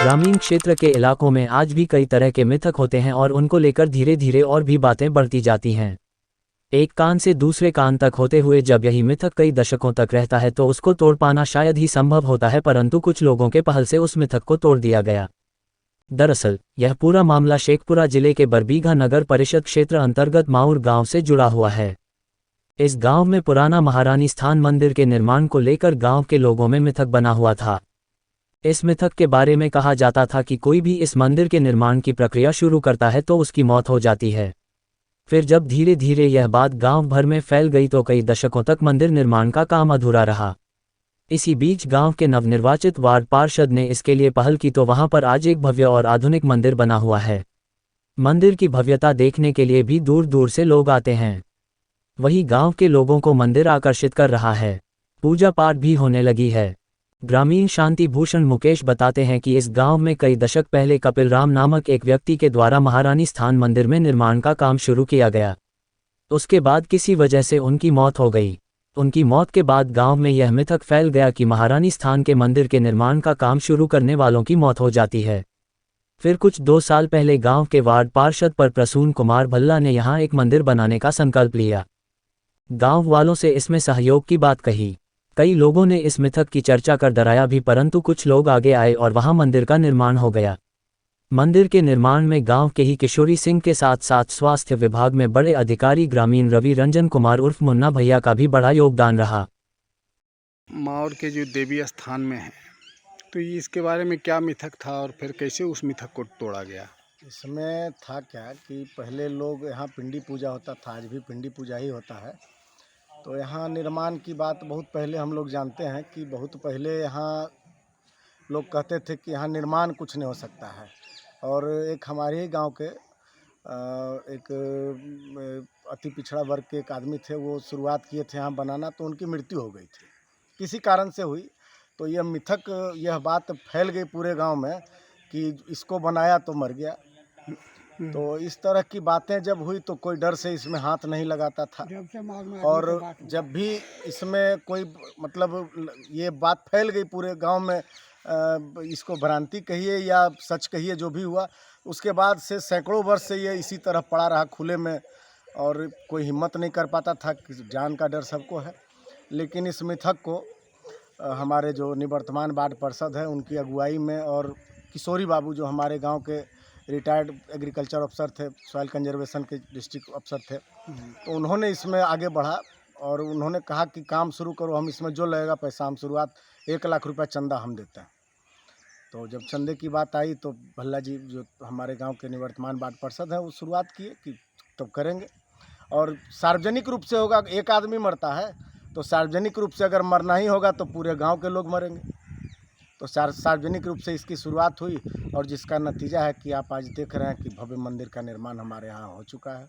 ग्रामीण क्षेत्र के इलाकों में आज भी कई तरह के मिथक होते हैं और उनको लेकर धीरे धीरे और भी बातें बढ़ती जाती हैं। एक कान से दूसरे कान तक होते हुए जब यही मिथक कई दशकों तक रहता है तो उसको तोड़ पाना शायद ही संभव होता है, परंतु कुछ लोगों के पहल से उस मिथक को तोड़ दिया गया। दरअसल यह पूरा मामला शेखपुरा जिले के बरबीघा नगर परिषद क्षेत्र अंतर्गत माउर गांव से जुड़ा हुआ है। इस गांव में पुराना महारानी स्थान मंदिर के निर्माण को लेकर गांव के लोगों में मिथक बना हुआ था। इस मिथक के बारे में कहा जाता था कि कोई भी इस मंदिर के निर्माण की प्रक्रिया शुरू करता है तो उसकी मौत हो जाती है। फिर जब धीरे धीरे यह बात गांव भर में फैल गई तो कई दशकों तक मंदिर निर्माण का काम अधूरा रहा। इसी बीच गांव के नवनिर्वाचित वार्ड पार्षद ने इसके लिए पहल की तो वहां पर आज एक भव्य और आधुनिक मंदिर बना हुआ है। मंदिर की भव्यता देखने के लिए भी दूर दूर से लोग आते हैं। वही गांव के लोगों को मंदिर आकर्षित कर रहा है। पूजा पाठ भी होने लगी है। ग्रामीण शांति भूषण मुकेश बताते हैं कि इस गांव में कई दशक पहले कपिल राम नामक एक व्यक्ति के द्वारा महारानी स्थान मंदिर में निर्माण का काम शुरू किया गया। उसके बाद किसी वजह से उनकी मौत हो गई। उनकी मौत के बाद गांव में यह मिथक फैल गया कि महारानी स्थान के मंदिर के निर्माण का काम शुरू करने वालों की मौत हो जाती है। फिर कुछ 2 साल पहले गांव के वार्ड पार्षद पर प्रसून कुमार भल्ला ने यहां एक मंदिर बनाने का संकल्प लिया। गांव वालों से इसमें सहयोग की बात कही। कई लोगों ने इस मिथक की चर्चा कर डराया भी, परंतु कुछ लोग आगे आए और वहां मंदिर का निर्माण हो गया। मंदिर के निर्माण में गांव के ही किशोरी सिंह के साथ साथ स्वास्थ्य विभाग में बड़े अधिकारी ग्रामीण रवि रंजन कुमार उर्फ मुन्ना भैया का भी बड़ा योगदान रहा। माउर के जो देवी स्थान में है तो ये इसके बारे में क्या मिथक था और फिर कैसे उस मिथक को तोड़ा गया? इसमें था क्या कि पहले लोग यहाँ पिंडी पूजा होता था, आज भी पिंडी पूजा ही होता है। तो यहाँ निर्माण की बात बहुत पहले हम लोग जानते हैं कि बहुत पहले यहाँ लोग कहते थे कि यहाँ निर्माण कुछ नहीं हो सकता है। और एक हमारे ही गांव के एक अति पिछड़ा वर्ग के एक आदमी थे, वो शुरुआत किए थे यहाँ बनाना, तो उनकी मृत्यु हो गई थी, किसी कारण से हुई। तो यह मिथक, यह बात फैल गई पूरे गांव में कि इसको बनाया तो मर गया। तो इस तरह की बातें जब हुई तो कोई डर से इसमें हाथ नहीं लगाता था। और जब भी इसमें कोई मतलब ये बात फैल गई पूरे गांव में, इसको भ्रांति कहिए या सच कहिए, जो भी हुआ, उसके बाद से सैकड़ों वर्ष से ये इसी तरह पड़ा रहा खुले में और कोई हिम्मत नहीं कर पाता था। जान का डर सबको है, लेकिन इस मिथक को हमारे जो निवर्तमान वार्ड पार्षद है उनकी अगुवाई में और किशोरी बाबू जो हमारे गांव के रिटायर्ड एग्रीकल्चर अफसर थे, सॉइल कंजर्वेशन के डिस्ट्रिक्ट अफसर थे, तो उन्होंने इसमें आगे बढ़ा और उन्होंने कहा कि काम शुरू करो, हम इसमें जो लगेगा पैसा हम शुरुआत 1 लाख रुपया चंदा हम देते हैं। तो जब चंदे की बात आई तो भल्ला जी जो हमारे गांव के निवर्तमान वार्ड पार्षद हैं वो शुरुआत किए कि तब करेंगे और सार्वजनिक रूप से होगा। एक आदमी मरता है तो सार्वजनिक रूप से अगर मरना ही होगा तो पूरे गांव के लोग मरेंगे। तो सार्वजनिक रूप से इसकी शुरुआत हुई और जिसका नतीजा है कि आप आज देख रहे हैं कि भव्य मंदिर का निर्माण हमारे यहाँ हो चुका है।